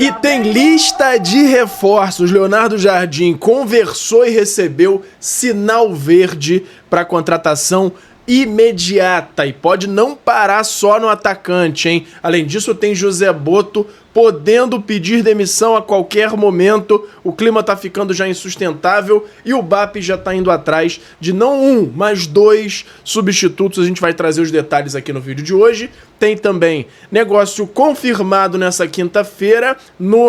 E tem lista de reforços. Leonardo Jardim conversou e recebeu sinal verde para contratação imediata. E pode não parar só no atacante, hein? Além disso, tem José Botto podendo pedir demissão a qualquer momento. O clima tá ficando já insustentável e o BAP já tá indo atrás de não um, mas dois substitutos. A gente vai trazer os detalhes aqui no vídeo de hoje. Tem também negócio confirmado nessa quinta-feira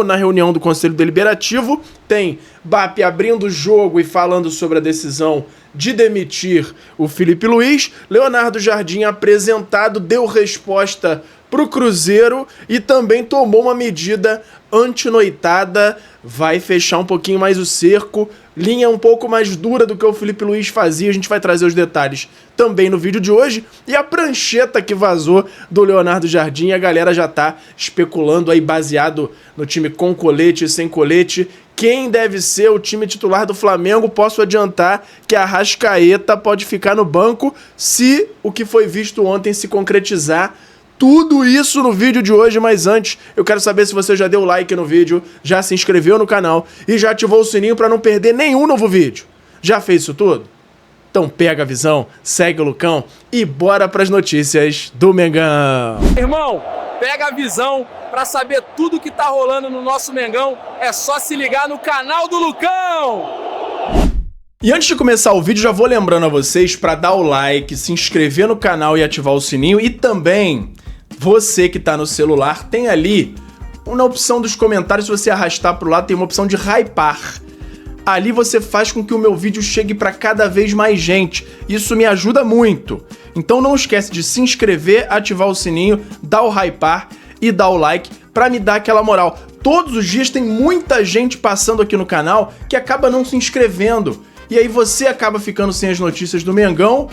na reunião do Conselho Deliberativo. Tem BAP abrindo o jogo e falando sobre a decisão de demitir o Felipe Luiz. Leonardo Jardim apresentado, deu resposta pro Cruzeiro e também tomou uma medida antinoitada, vai fechar um pouquinho mais o cerco, linha um pouco mais dura do que o Felipe Luiz fazia. A gente vai trazer os detalhes também no vídeo de hoje. E a prancheta que vazou do Leonardo Jardim, a galera já tá especulando aí, baseado no time com colete e sem colete, quem deve ser o time titular do Flamengo. Posso adiantar que a Arrascaeta pode ficar no banco se o que foi visto ontem se concretizar. Tudo isso no vídeo de hoje, mas antes eu quero saber se você já deu like no vídeo, já se inscreveu no canal e já ativou o sininho para não perder nenhum novo vídeo. Já fez isso tudo? Então pega a visão, segue o Lucão e bora pras notícias do Mengão. Irmão, pega a visão para saber tudo que tá rolando no nosso Mengão. É só se ligar no canal do Lucão. E antes de começar o vídeo, já vou lembrando a vocês para dar o like, se inscrever no canal e ativar o sininho. E também, você que tá no celular, tem ali, na opção dos comentários, se você arrastar pro lado, tem uma opção de hypar. Ali você faz com que o meu vídeo chegue para cada vez mais gente. Isso me ajuda muito. Então não esquece de se inscrever, ativar o sininho, dar o hypar e dar o like para me dar aquela moral. Todos os dias tem muita gente passando aqui no canal que acaba não se inscrevendo. E aí você acaba ficando sem as notícias do Mengão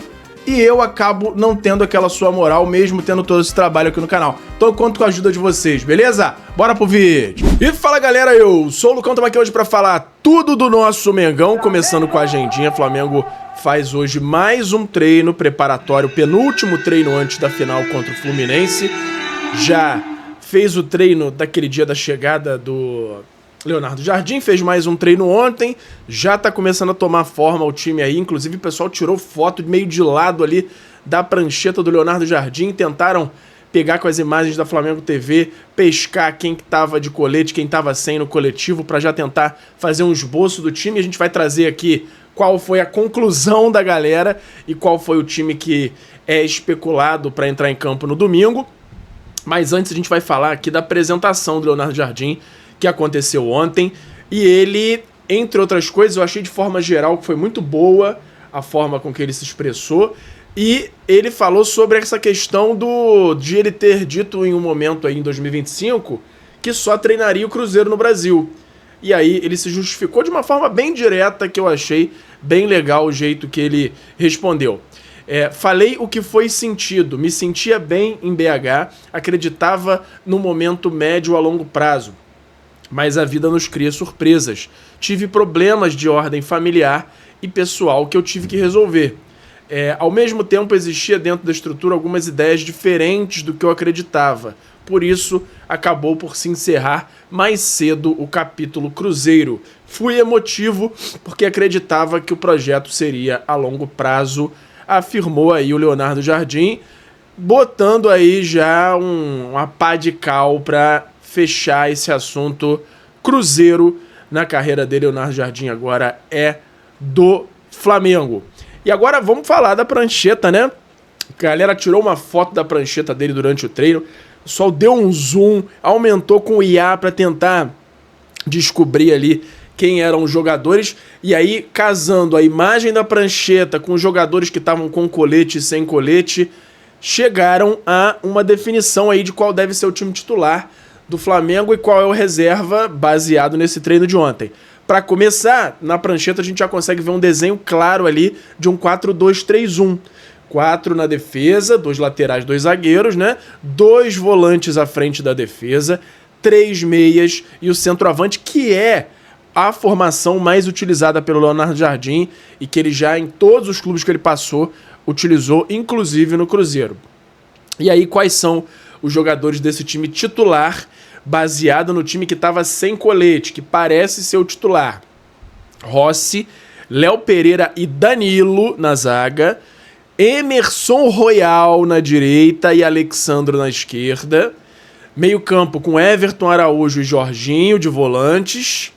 e eu acabo não tendo aquela sua moral, mesmo tendo todo esse trabalho aqui no canal. Então eu conto com a ajuda de vocês, beleza? Bora pro vídeo! E fala galera, eu sou o Lucão, estamos aqui hoje pra falar tudo do nosso Mengão, começando com a agendinha. Flamengo faz hoje mais um treino preparatório, penúltimo treino antes da final contra o Fluminense. Já fez o treino daquele dia da chegada do Leonardo Jardim, fez mais um treino ontem, já tá começando a tomar forma o time aí. Inclusive o pessoal tirou foto meio de lado ali da prancheta do Leonardo Jardim, tentaram pegar com as imagens da Flamengo TV, pescar quem que tava de colete, quem tava sem no coletivo, para já tentar fazer um esboço do time. A gente vai trazer aqui qual foi a conclusão da galera e qual foi o time que é especulado para entrar em campo no domingo. Mas antes a gente vai falar aqui da apresentação do Leonardo Jardim, que aconteceu ontem, e ele, entre outras coisas, eu achei de forma geral que foi muito boa a forma com que ele se expressou, e ele falou sobre essa questão de ele ter dito em um momento aí em 2025 que só treinaria o Cruzeiro no Brasil. E aí ele se justificou de uma forma bem direta, que eu achei bem legal o jeito que ele respondeu. Falei o que foi sentido, me sentia bem em BH, acreditava no momento médio a longo prazo. Mas a vida nos cria surpresas. Tive problemas de ordem familiar e pessoal que eu tive que resolver. Ao mesmo tempo, existia dentro da estrutura algumas ideias diferentes do que eu acreditava. Por isso, acabou por se encerrar mais cedo o capítulo Cruzeiro. Fui emotivo porque acreditava que o projeto seria a longo prazo, afirmou aí o Leonardo Jardim, botando aí já uma pá de cal para fechar esse assunto Cruzeiro na carreira dele. Leonardo Jardim agora é do Flamengo. E agora vamos falar da prancheta, né? A galera tirou uma foto da prancheta dele durante o treino, o pessoal deu um zoom, aumentou com o IA para tentar descobrir ali quem eram os jogadores, e aí casando a imagem da prancheta com os jogadores que estavam com colete e sem colete, chegaram a uma definição aí de qual deve ser o time titular do Flamengo e qual é o reserva baseado nesse treino de ontem. Para começar, na prancheta a gente já consegue ver um desenho claro ali de um 4-2-3-1. 4 na defesa, 2 laterais, 2 zagueiros, né? 2 volantes à frente da defesa, 3 meias e o centroavante, que é a formação mais utilizada pelo Leonardo Jardim e que ele já, em todos os clubes que ele passou, utilizou, inclusive no Cruzeiro. E aí, quais são os jogadores desse time titular baseado no time que estava sem colete, que parece ser o titular. Rossi, Léo Pereira e Danilo na zaga, Emerson Royal na direita e Alexandro na esquerda, meio campo com Everton Araújo e Jorginho de volantes,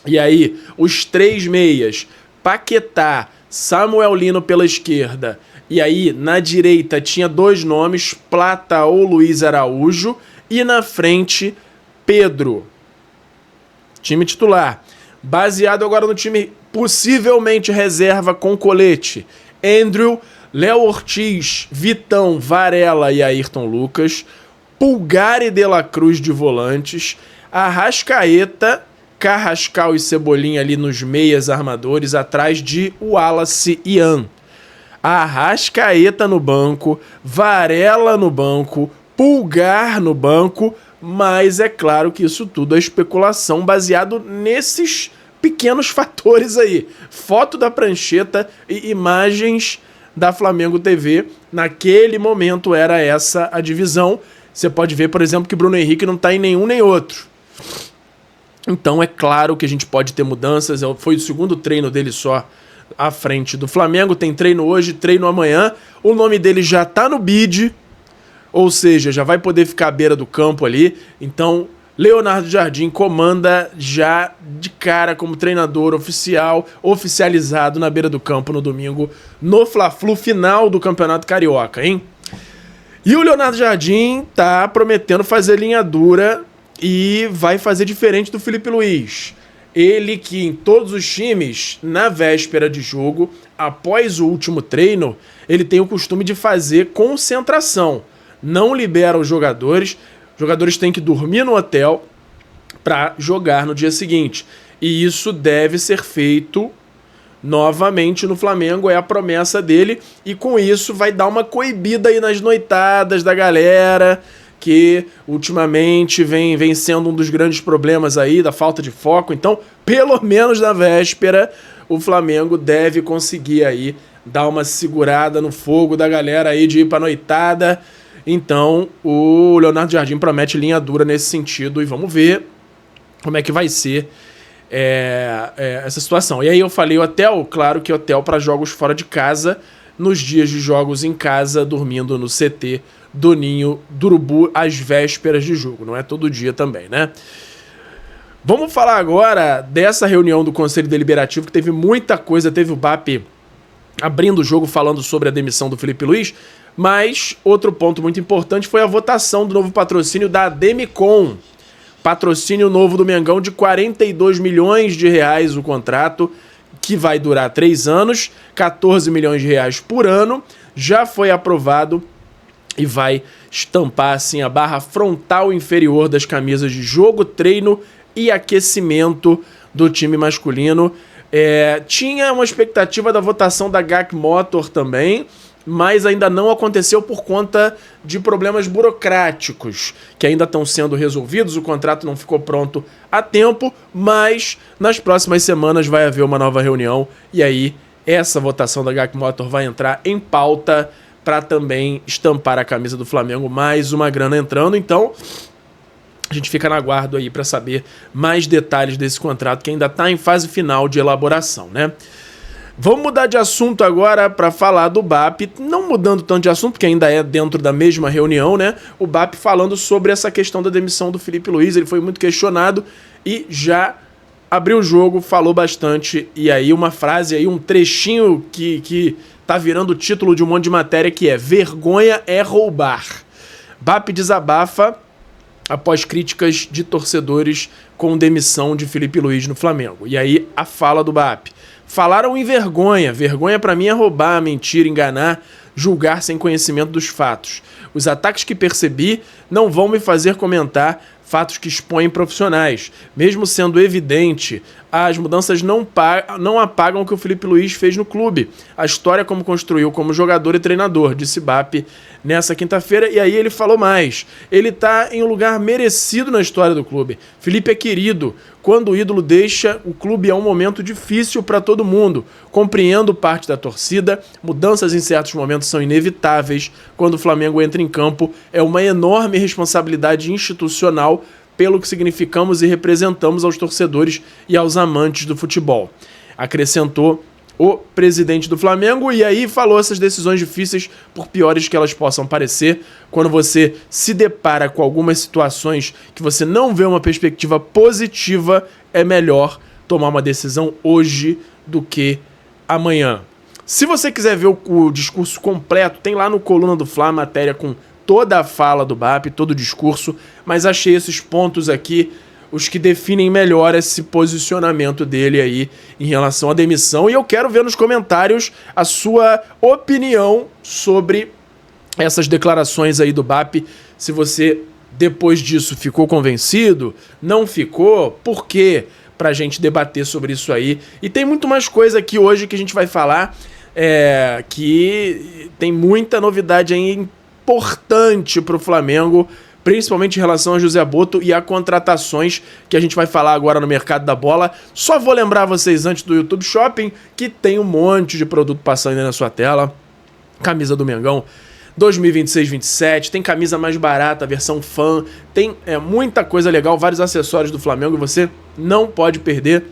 e aí os 3 meias, Paquetá, Samuel Lino pela esquerda, e aí na direita tinha 2 nomes, Plata ou Luiz Araújo, e na frente Pedro. Time titular. Baseado agora no time possivelmente reserva com colete, Andrew, Léo Ortiz, Vitão, Varela e Ayrton Lucas, Pulgar e De La Cruz de volantes, Arrascaeta, Carrascal e Cebolinha ali nos meias armadores, atrás de Wallace e Ian. Arrascaeta no banco, Varela no banco, Pulgar no banco, mas é claro que isso tudo é especulação baseado nesses pequenos fatores aí. Foto da prancheta e imagens da Flamengo TV. Naquele momento era essa a divisão. Você pode ver, por exemplo, que Bruno Henrique não está em nenhum nem outro. Então é claro que a gente pode ter mudanças. Foi o segundo treino dele só à frente do Flamengo. Tem treino hoje, treino amanhã. O nome dele já está no bid, ou seja, já vai poder ficar à beira do campo ali. Então Leonardo Jardim comanda já de cara como treinador oficial, oficializado na beira do campo no domingo, no Fla-Flu final do Campeonato Carioca, hein? E o Leonardo Jardim tá prometendo fazer linha dura e vai fazer diferente do Felipe Luiz. Ele que em todos os times, na véspera de jogo, após o último treino, ele tem o costume de fazer concentração. Não libera os jogadores têm que dormir no hotel para jogar no dia seguinte. E isso deve ser feito novamente no Flamengo, é a promessa dele, e com isso vai dar uma coibida aí nas noitadas da galera, que ultimamente vem sendo um dos grandes problemas aí, da falta de foco. Então, pelo menos na véspera, o Flamengo deve conseguir aí dar uma segurada no fogo da galera aí de ir pra noitada. Então, o Leonardo Jardim promete linha dura nesse sentido e vamos ver como é que vai ser essa situação. E aí eu falei hotel, claro que hotel para jogos fora de casa, nos dias de jogos em casa, dormindo no CT do Ninho do Urubu às vésperas de jogo. Não é todo dia também, né? Vamos falar agora dessa reunião do Conselho Deliberativo, que teve muita coisa. Teve o BAP abrindo o jogo falando sobre a demissão do Felipe Luiz, mas outro ponto muito importante foi a votação do novo patrocínio da Demicon. Patrocínio novo do Mengão de 42 milhões de reais o contrato, que vai durar 3 anos, 14 milhões de reais por ano. Já foi aprovado e vai estampar assim a barra frontal inferior das camisas de jogo, treino e aquecimento do time masculino. Tinha uma expectativa da votação da GAC Motor também, mas ainda não aconteceu por conta de problemas burocráticos que ainda estão sendo resolvidos. O contrato não ficou pronto a tempo, mas nas próximas semanas vai haver uma nova reunião e aí essa votação da GAC Motor vai entrar em pauta para também estampar a camisa do Flamengo, mais uma grana entrando. Então a gente fica na aguardo aí para saber mais detalhes desse contrato que ainda está em fase final de elaboração, né? Vamos mudar de assunto agora para falar do BAP, não mudando tanto de assunto, porque ainda é dentro da mesma reunião, né? O BAP falando sobre essa questão da demissão do Felipe Luiz, ele foi muito questionado e já abriu o jogo, falou bastante, e aí uma frase, aí um trechinho que tá virando o título de um monte de matéria, que é: vergonha é roubar. BAP desabafa após críticas de torcedores com demissão de Felipe Luiz no Flamengo. E aí a fala do BAP: falaram em vergonha. Vergonha pra mim é roubar, mentir, enganar, julgar sem conhecimento dos fatos. Os ataques que percebi não vão me fazer comentar fatos que expõem profissionais. Mesmo sendo evidente, as mudanças não apagam o que o Felipe Luiz fez no clube. A história como construiu como jogador e treinador, disse BAP nessa quinta-feira. E aí ele falou mais. Ele tá em um lugar merecido na história do clube. Felipe é querido. Quando o ídolo deixa, o clube é um momento difícil para todo mundo. Compreendo parte da torcida. Mudanças em certos momentos são inevitáveis. Quando o Flamengo entra em campo, é uma enorme responsabilidade institucional, pelo que significamos e representamos aos torcedores e aos amantes do futebol. Acrescentou o presidente do Flamengo, e aí falou essas decisões difíceis, por piores que elas possam parecer, quando você se depara com algumas situações que você não vê uma perspectiva positiva, é melhor tomar uma decisão hoje do que amanhã. Se você quiser ver o discurso completo, tem lá no Coluna do Fla, matéria com toda a fala do BAP, todo o discurso, mas achei esses pontos aqui os que definem melhor esse posicionamento dele aí em relação à demissão. E eu quero ver nos comentários a sua opinião sobre essas declarações aí do BAP. Se você, depois disso, ficou convencido, não ficou, por quê? Pra gente debater sobre isso aí. E tem muito mais coisa aqui hoje que a gente vai falar, que tem muita novidade aí importante pro Flamengo, principalmente em relação a José Botto e a contratações que a gente vai falar agora no mercado da bola. Só vou lembrar vocês antes do YouTube Shopping que tem um monte de produto passando aí na sua tela. Camisa do Mengão 2026-27, tem camisa mais barata, versão fã, tem muita coisa legal, vários acessórios do Flamengo, e você não pode perder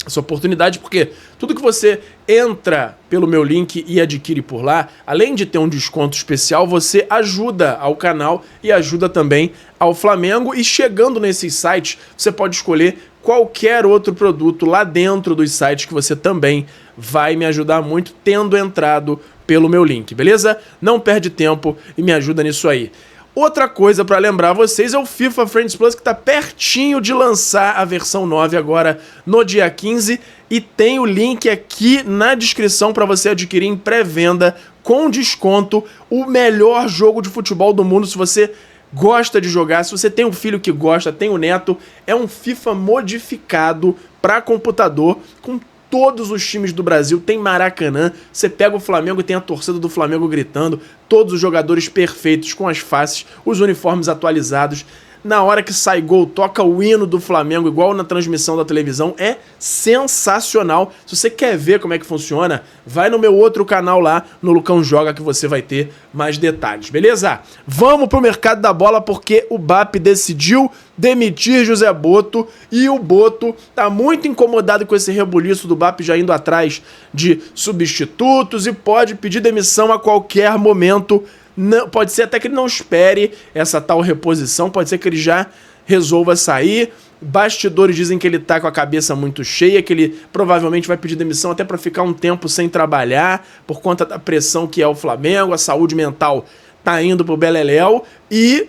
essa oportunidade, porque tudo que você entra pelo meu link e adquire por lá, além de ter um desconto especial, você ajuda ao canal e ajuda também ao Flamengo. E chegando nesses sites, você pode escolher qualquer outro produto lá dentro dos sites que você também vai me ajudar muito tendo entrado pelo meu link, beleza? Não perde tempo e me ajuda nisso aí. Outra coisa para lembrar vocês é o FIFA Friends Plus, que está pertinho de lançar a versão 9 agora no dia 15, e tem o link aqui na descrição para você adquirir em pré-venda com desconto o melhor jogo de futebol do mundo. Se você gosta de jogar, se você tem um filho que gosta, tem um neto, é um FIFA modificado para computador com todos os times do Brasil, tem Maracanã, você pega o Flamengo e tem a torcida do Flamengo gritando, todos os jogadores perfeitos, com as faces, os uniformes atualizados. Na hora que sai gol, toca o hino do Flamengo, igual na transmissão da televisão. É sensacional. Se você quer ver como é que funciona, vai no meu outro canal lá, no Lucão Joga, que você vai ter mais detalhes, beleza? Vamos pro mercado da bola, porque o BAP decidiu demitir José Botto, e o Botto tá muito incomodado com esse rebuliço do BAP já indo atrás de substitutos, e pode pedir demissão a qualquer momento. Não, pode ser até que ele não espere essa tal reposição, pode ser que ele já resolva sair. Bastidores dizem que ele tá com a cabeça muito cheia, que ele provavelmente vai pedir demissão até para ficar um tempo sem trabalhar, por conta da pressão que é o Flamengo, a saúde mental tá indo pro beleléu. E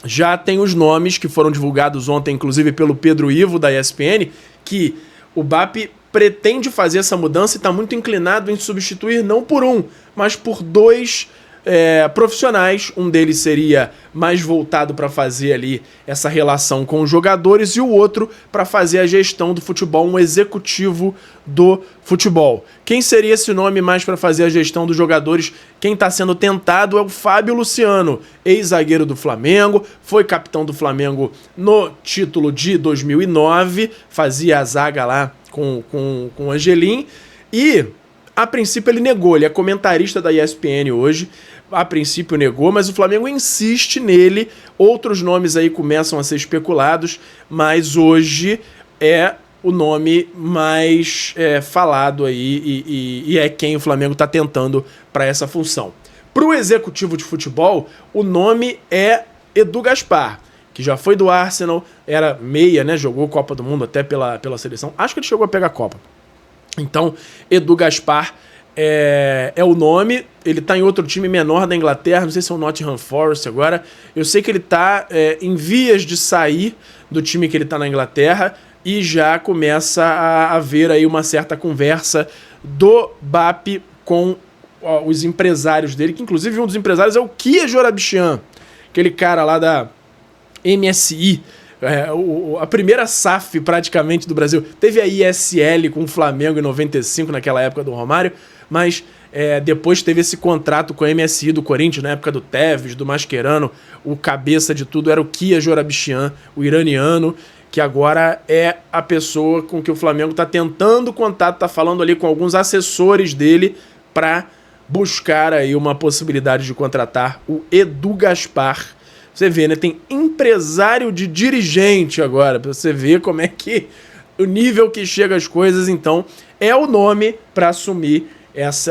já tem os nomes que foram divulgados ontem, inclusive pelo Pedro Ivo, da ESPN, que o BAP pretende fazer essa mudança e está muito inclinado em substituir não por um, mas por dois profissionais. Um deles seria mais voltado para fazer ali essa relação com os jogadores, e o outro para fazer a gestão do futebol, um executivo do futebol. Quem seria esse nome mais para fazer a gestão dos jogadores? Quem está sendo tentado é o Fábio Luciano, ex-zagueiro do Flamengo, foi capitão do Flamengo no título de 2009, fazia a zaga lá com o Angelim, e a princípio ele negou, ele é comentarista da ESPN hoje, a princípio negou, mas o Flamengo insiste nele. Outros nomes aí começam a ser especulados, mas hoje é o nome mais falado aí, e é quem o Flamengo está tentando para essa função. Para o executivo de futebol, o nome é Edu Gaspar, que já foi do Arsenal, era meia, né? Jogou Copa do Mundo até pela seleção. Acho que ele chegou a pegar a Copa. Então, Edu Gaspar é o nome. Ele tá em outro time menor da Inglaterra, não sei se é o Nottingham Forest agora. Eu sei que ele tá em vias de sair do time que ele tá na Inglaterra, e já começa a haver aí uma certa conversa do BAP com os empresários dele, que inclusive um dos empresários é o Kia Jorabichian, aquele cara lá da MSI, a primeira SAF praticamente do Brasil. Teve a ISL com o Flamengo em 95, naquela época do Romário, mas depois teve esse contrato com a MSI do Corinthians, na época do Tevez, do Mascherano. O cabeça de tudo era o Kia Jorabichian, o iraniano, que agora é a pessoa com que o Flamengo está tentando contato, está falando ali com alguns assessores dele para buscar aí uma possibilidade de contratar o Edu Gaspar. Você vê, né? Tem empresário de dirigente agora, pra você ver como é que o nível que chega as coisas. Então, é o nome para assumir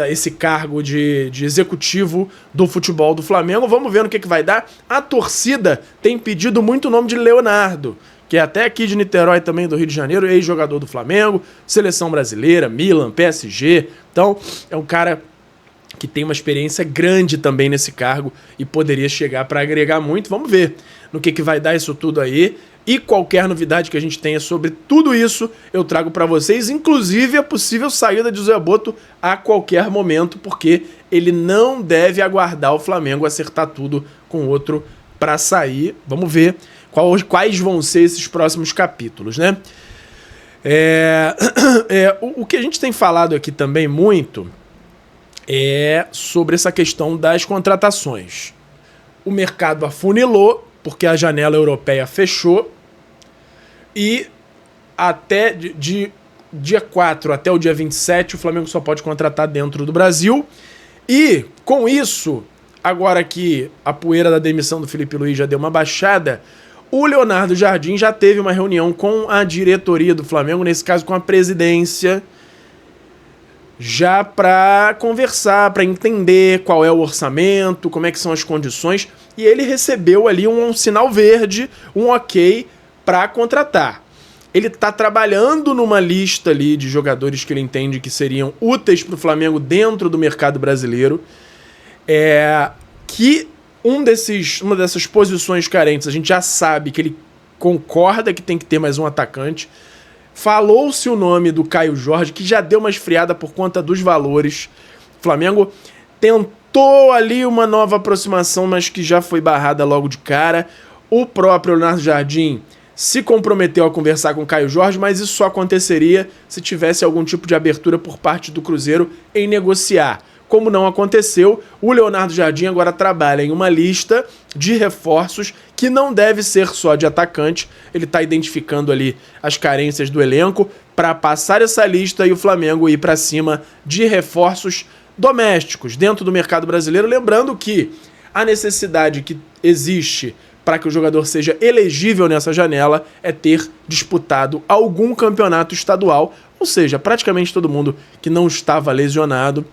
esse cargo de executivo do futebol do Flamengo. Vamos ver no que vai dar. A torcida tem pedido muito o nome de Leonardo, que é até aqui de Niterói também, do Rio de Janeiro, ex-jogador do Flamengo, seleção brasileira, Milan, PSG. Então, é um cara que tem uma experiência grande também nesse cargo e poderia chegar para agregar muito. Vamos ver no que vai dar isso tudo aí. E qualquer novidade que a gente tenha sobre tudo isso, eu trago para vocês, inclusive a possível saída de Zé Boto a qualquer momento, porque ele não deve aguardar o Flamengo acertar tudo com outro para sair. Vamos ver quais vão ser esses próximos capítulos, né? O que a gente tem falado aqui também muito é sobre essa questão das contratações. O mercado afunilou, porque a janela europeia fechou, e até de dia 4 até o dia 27, o Flamengo só pode contratar dentro do Brasil. E, com isso, agora que a poeira da demissão do Felipe Luiz já deu uma baixada, o Leonardo Jardim já teve uma reunião com a diretoria do Flamengo, nesse caso com a presidência, já para conversar, para entender qual é o orçamento, como é que são as condições, e ele recebeu ali um sinal verde, um ok para contratar. Ele está trabalhando numa lista ali de jogadores que ele entende que seriam úteis para o Flamengo dentro do mercado brasileiro, que uma dessas posições carentes, a gente já sabe que ele concorda que tem que ter mais um atacante. Falou-se o nome do Caio Jorge, que já deu uma esfriada por conta dos valores. O Flamengo tentou ali uma nova aproximação, mas que já foi barrada logo de cara. O próprio Leonardo Jardim se comprometeu a conversar com o Caio Jorge, mas isso só aconteceria se tivesse algum tipo de abertura por parte do Cruzeiro em negociar. Como não aconteceu, o Leonardo Jardim agora trabalha em uma lista de reforços que não deve ser só de atacante. Ele está identificando ali as carências do elenco para passar essa lista e o Flamengo ir para cima de reforços domésticos dentro do mercado brasileiro. Lembrando que a necessidade que existe para que o jogador seja elegível nessa janela é ter disputado algum campeonato estadual, ou seja, praticamente todo mundo que não estava lesionado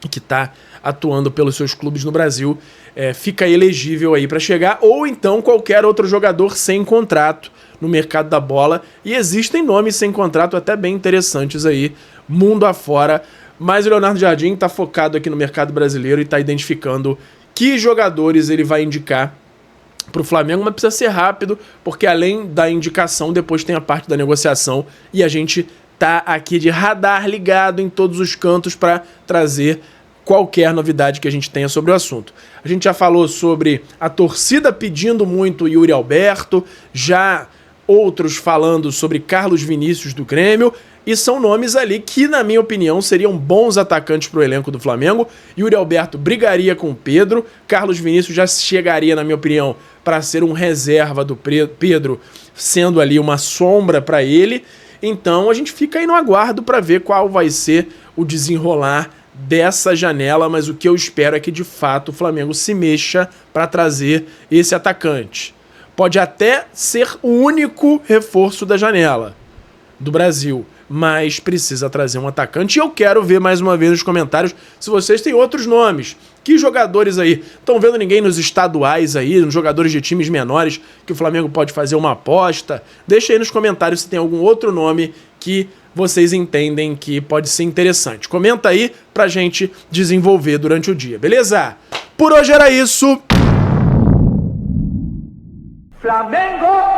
e que está atuando pelos seus clubes no Brasil fica elegível aí para chegar, ou então qualquer outro jogador sem contrato no mercado da bola, e existem nomes sem contrato até bem interessantes aí, mundo afora, mas o Leonardo Jardim está focado aqui no mercado brasileiro e está identificando que jogadores ele vai indicar para o Flamengo, mas precisa ser rápido, porque além da indicação, depois tem a parte da negociação, e a gente tá aqui de radar ligado em todos os cantos para trazer qualquer novidade que a gente tenha sobre o assunto. A gente já falou sobre a torcida pedindo muito o Yuri Alberto, já outros falando sobre Carlos Vinícius do Grêmio, e são nomes ali que, na minha opinião, seriam bons atacantes para o elenco do Flamengo. Yuri Alberto brigaria com o Pedro, Carlos Vinícius já chegaria, na minha opinião, para ser um reserva do Pedro, sendo ali uma sombra para ele. Então a gente fica aí no aguardo para ver qual vai ser o desenrolar dessa janela, mas o que eu espero é que de fato o Flamengo se mexa para trazer esse atacante. Pode até ser o único reforço da janela do Brasil, mas precisa trazer um atacante. E eu quero ver mais uma vez nos comentários se vocês têm outros nomes. Que jogadores aí? Estão vendo ninguém nos estaduais aí, nos jogadores de times menores, que o Flamengo pode fazer uma aposta? Deixa aí nos comentários se tem algum outro nome que vocês entendem que pode ser interessante. Comenta aí pra gente desenvolver durante o dia, beleza? Por hoje era isso. Flamengo!